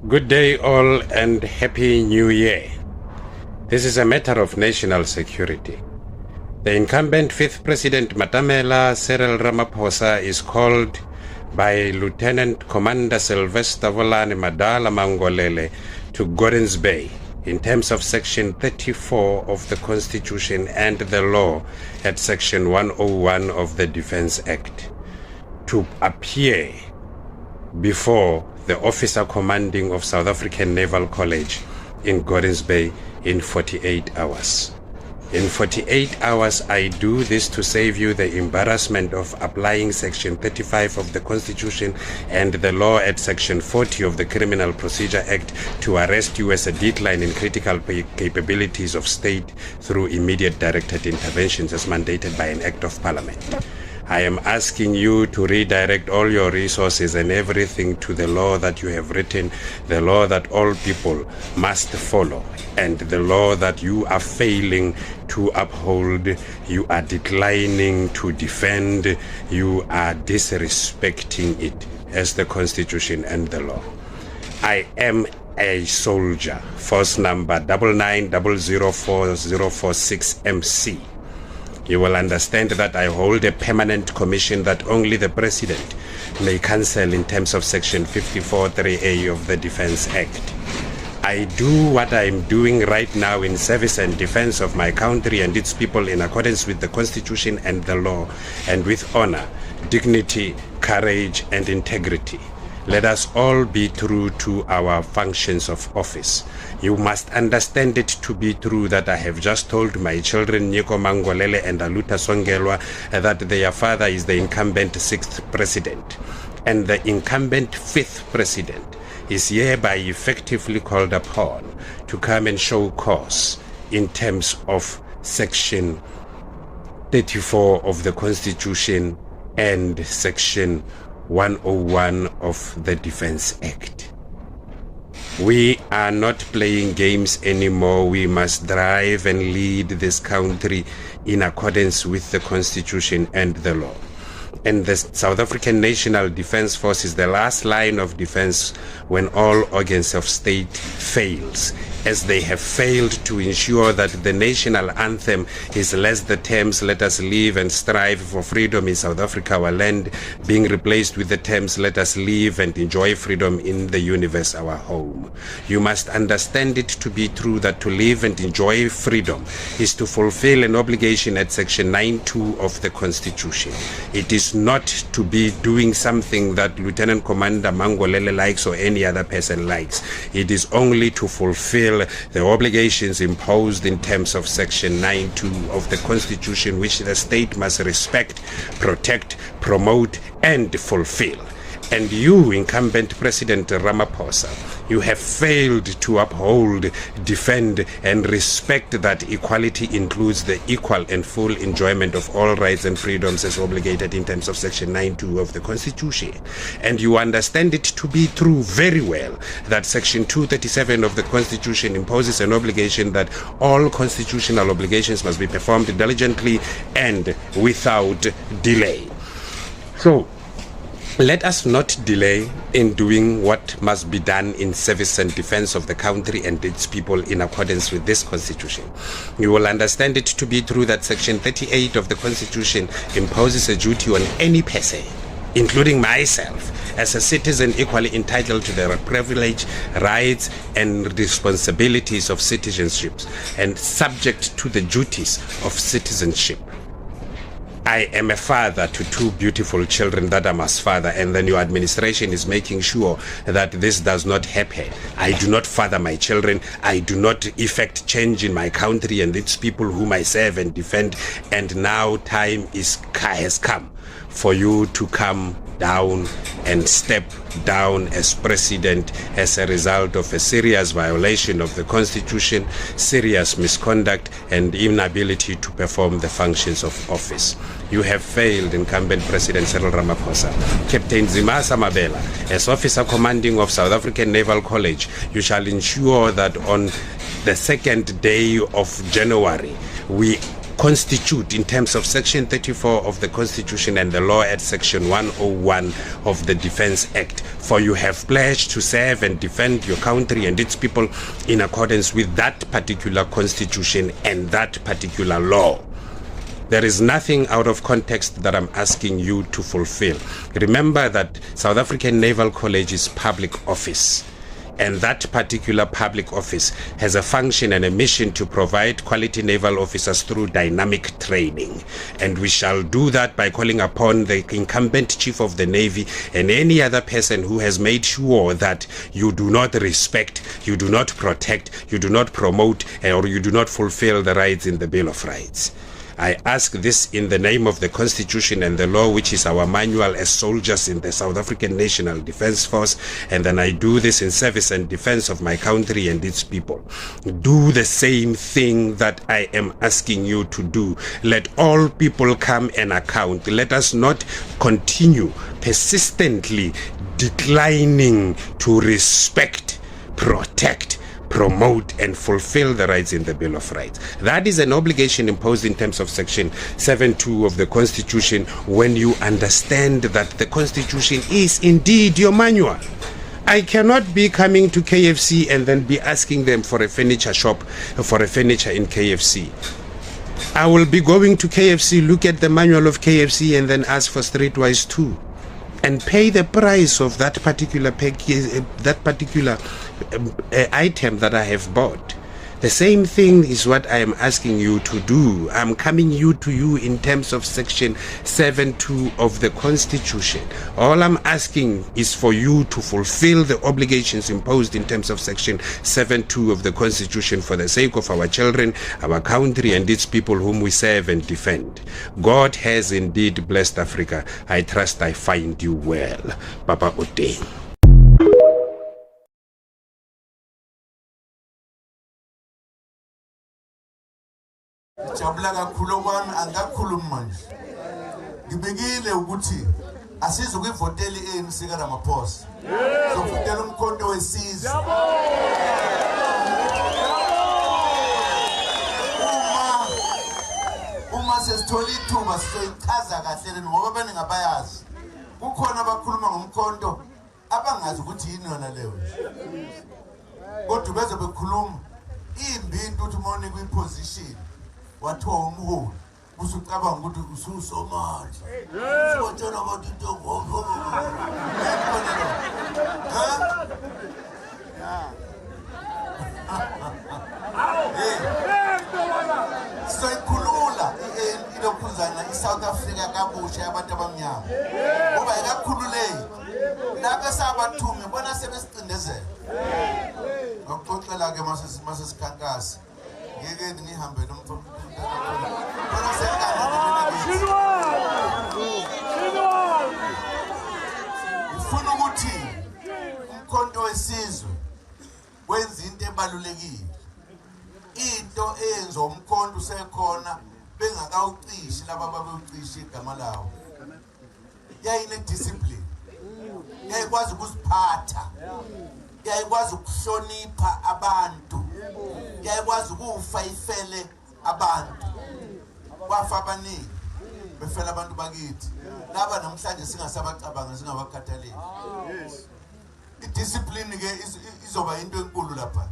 Good day all and Happy New Year. This is a matter of national security. The incumbent 5th President Matamela Cyril Ramaphosa is called by Lieutenant Commander Sylvester Volane Madala Mangolele to Gordons Bay in terms of Section 34 of the Constitution and the law at Section 101 of the Defence Act to appear before the officer commanding of South African Naval College in Gordons Bay in 48 hours. In 48 hours, I do this to save you the embarrassment of applying Section 35 of the Constitution and the law at Section 40 of the Criminal Procedure Act to arrest you as a decline in critical capabilities of state through immediate directed interventions as mandated by an Act of Parliament. I am asking you to redirect all your resources and everything to the law that you have written, the law that all people must follow, and the law that you are failing to uphold, you are declining to defend, you are disrespecting it as the Constitution and the law. I am a soldier, force number 9900446MC. You will understand that I hold a permanent commission that only the President may cancel in terms of Section 54(3)(a) of the Defence Act. I do what I am doing right now in service and defense of my country and its people in accordance with the Constitution and the law, and with honor, dignity, courage, and integrity. Let us all be true to our functions of office. You must understand it to be true that I have just told my children Nyiko Mangolele and Aluta Songelwa that their father is the incumbent 6th president, and the incumbent 5th president is hereby effectively called upon to come and show cause in terms of Section 34 of the Constitution and Section 101 of the Defence Act. We are not playing games anymore. We must drive and lead this country in accordance with the Constitution and the law. And the South African National Defence Force is the last line of defence when all organs of state fails, as they have failed to ensure that the national anthem is less the terms "let us live and strive for freedom in South Africa, our land," being replaced with the terms "let us live and enjoy freedom in the universe, our home." You must understand it to be true that to live and enjoy freedom is to fulfill an obligation at Section 9(2) of the Constitution. It is not to be doing something that Lieutenant Commander Mangolele likes or any other person likes. It is only to fulfill the obligations imposed in terms of Section 9(2) of the Constitution, which the state must respect, protect, promote, and fulfill. And you, incumbent President Ramaphosa, you have failed to uphold, defend, and respect that equality includes the equal and full enjoyment of all rights and freedoms as obligated in terms of Section 9(2) of the Constitution. And you understand it to be true very well that Section 237 of the Constitution imposes an obligation that all constitutional obligations must be performed diligently and without delay. So, let us not delay in doing what must be done in service and defense of the country and its people in accordance with this Constitution. You will understand it to be true that Section 38 of the Constitution imposes a duty on any person, including myself, as a citizen equally entitled to the privilege, rights, and responsibilities of citizenship and subject to the duties of citizenship. I am a father to 2 beautiful children that I must father, and the new administration is making sure that this does not happen. I do not father my children. I do not effect change in my country and its people whom I serve and defend. And now time has come for you to come down and step down as president as a result of a serious violation of the Constitution, serious misconduct, and inability to perform the functions of office. You have failed, incumbent President Cyril Ramaphosa. Captain Zimasa Mabela, as officer commanding of South African Naval College, you shall ensure that on the 2nd day of January, we constitute in terms of Section 34 of the Constitution and the law at Section 101 of the Defense Act. For you have pledged to serve and defend your country and its people in accordance with that particular constitution and that particular law. There is nothing out of context that I'm asking you to fulfill. Remember that South African Naval College is public office, and that particular public office has a function and a mission to provide quality naval officers through dynamic training. And we shall do that by calling upon the incumbent Chief of the Navy and any other person who has made sure that you do not respect, you do not protect, you do not promote, or you do not fulfill the rights in the Bill of Rights. I ask this in the name of the Constitution and the law, which is our manual as soldiers in the South African National Defence Force, and then I do this in service and defence of my country and its people. Do the same thing that I am asking you to do. Let all people come and account. Let us not continue persistently declining to respect, protect, promote and fulfill the rights in the Bill of Rights. That is an obligation imposed in terms of Section 7.2 of the Constitution when you understand that the Constitution is indeed your manual. I cannot be coming to KFC and then be asking them for a furniture shop, for a furniture in KFC. I will be going to KFC, look at the manual of KFC and then ask for Streetwise 2 and pay the price of that particular item that I have bought. The same thing is what I am asking you to do. I'm coming to you in terms of Section 7.2 of the Constitution. All I'm asking is for you to fulfill the obligations imposed in terms of Section 7.2 of the Constitution for the sake of our children, our country and its people whom we serve and defend. God has indeed blessed Africa. I trust I find you well. Papa Oteng. Jabula kakhulu kwami angakhuluma manje. Ngibekile ukuthi asizukuvotela iANC kaRamaphosa. Sokuvotela umkhonto wesizwe. Uma sesithola ithuba sizoyichaza kahle ngoba bani ngabayazi. Kukhona abakhuluma ngomkhonto abangazi ukuthi yini yona leyo. Kodwa beze bekhuluma imbi into umone kwiposition. Wathiwa umholi usucabanga ukuthi ususomali sibotshela abantu into ngoba sizoyikhulula ilokhuzana iSouth Africa kabusha abantu abamnyama ngoba ikakhululeki lapho sabathume bona sebesicindezela ngokuxoxela ke mase sikhankasa ngeke ngihambe nomfo ufuna ukuthi umkhonto wesizwe wenza into ebalulekile, into eyenza umkhonto usekhona bengakawucishi laba babewucisha igama lawo. Yayine discipline, yayikwazi ukuziphatha, yayikwazi ukuhlonipha abantu, yayikwazi ukufa ifele abantu. Wafa abaningi befela abantu bakithi laba namhlanje singasabacabanga singabakhathaleli. Idiscipline ke izoba into enkulu lapha.